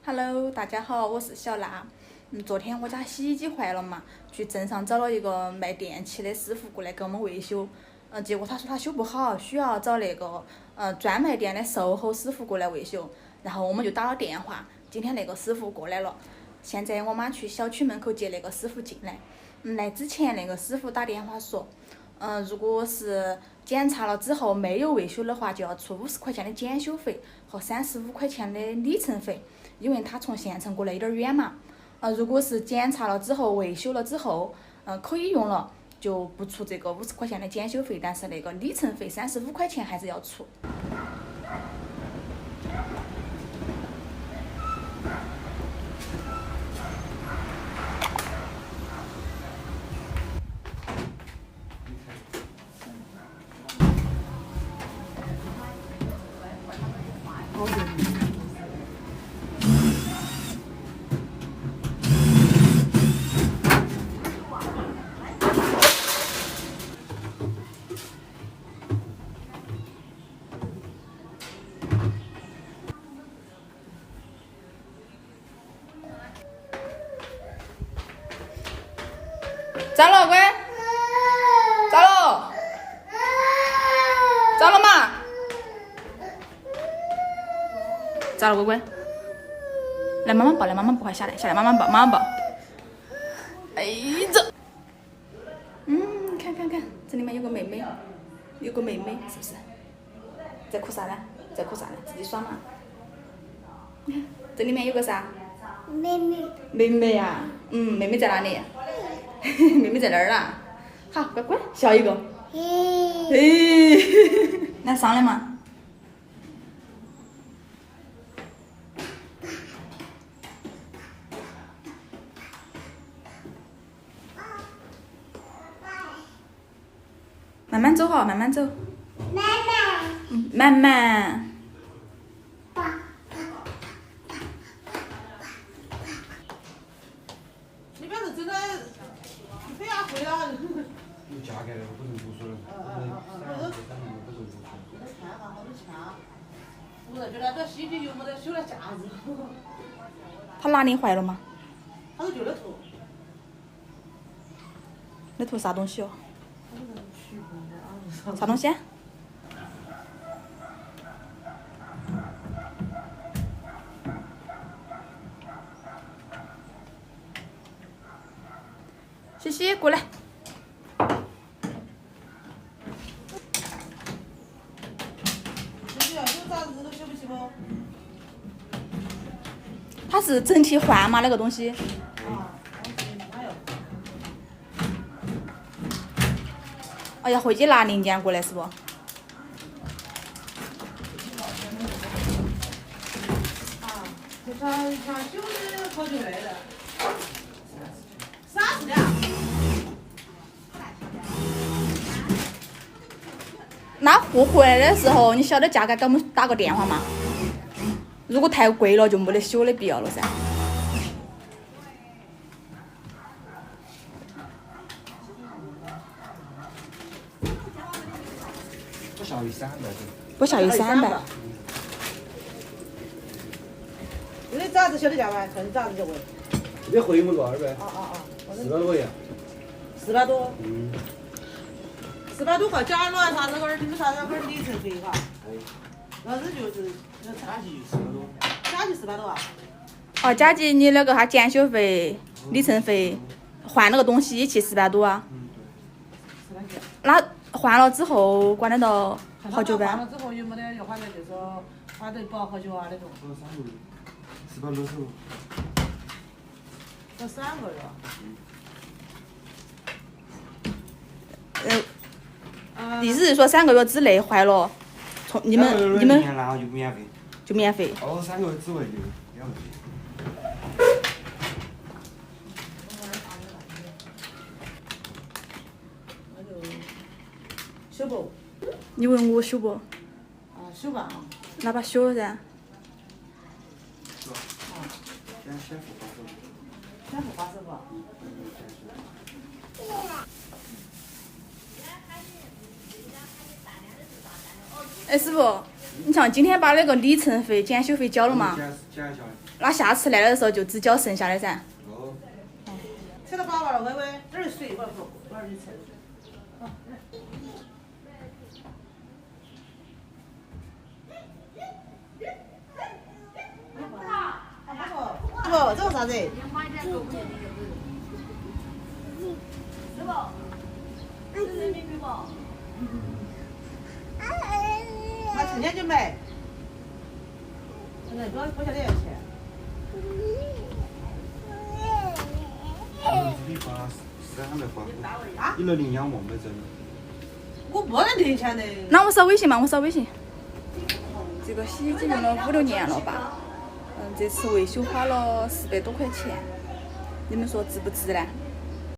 Hello，大家好，我是小娜。昨天我家洗衣机坏了嘛，去镇上找了一个卖电器的师傅过来给我们维修。结果他说他修不好，需要找那个专卖店的售后师傅过来维修。然后我们就打了电话，今天那个师傅过来了。现在我妈去小区门口接那个师傅进来。来之前那个师傅打电话说，如果是检查了之后没有维修的话，就要出50块钱的检修费和35块钱的里程费，因为他从县城过来有点远嘛。如果是检查了之后维修了之后，可以用了，就不出这个50块钱的检修费，但是那个里程费35块钱还是要出。咋了，乖？咋了？咋了嘛？咋了，乖乖？来，妈妈抱，来，妈妈不快下来，下来，妈妈抱，妈妈抱。哎，这，看，这里面有个妹妹，是不是？在哭啥呢？自己耍嘛。你看，这里面有个啥？妹妹呀，妹妹在哪里？妹妹在那儿啦。好，乖乖，笑一个。来上来嘛。慢慢走哈，慢慢走。慢慢。你不要是真的，你非要回了。有价格的，不能读书了。看哈，好多钱。我是觉得这洗衣机又没得修的价值。他哪里坏了吗？他说就那头。那头啥东西哦？啥东西？西西，过来。西西，有啥子都修不起不？它是整体换吗？那个东西？哪有？哎呀，回去拿零件过来是不？就像修的好久来的。30两。那货回来的时候，你晓得价格给我们打个电话嘛？如果太贵了，就没得修的必要了噻。不下雨300多。不下雨300。你咋子修的价嘛？看你咋子就问。这回没多200。400多呀。400多。400多块，加了他那个儿，你们啥那个里程费哈？那是就是那加起400多。加起400多啊？哦，加起你那个啥检修费、里程费，换那个东西一起400多啊？那换了之后管得到好久呗？换了之后有没得要换的，就是说换得保好久啊那种。460。这3个月。意思是说3个月之内坏了，从你们然后就免费。就免费。哦，3个月之外就免费。那就修不？你问我修不？修吧。那把修了噻。先付花手。先付花手不？哎，师傅，你像今天把那个里程费、检修费交了嘛？减一下。那下次来的时候就只交剩下的噻。哦。吃了饱了，微微，这儿水，我儿去吃。好，来。不，这个啥子？师傅，10人民币不？那趁钱就买。现在多晓得要钱。你花300块，你那领养忘没整？我不能领钱的。那我扫微信嘛，我扫微信。这个洗衣机用了5、6年了吧？这次维修花了400多块钱，你们说值不值呢？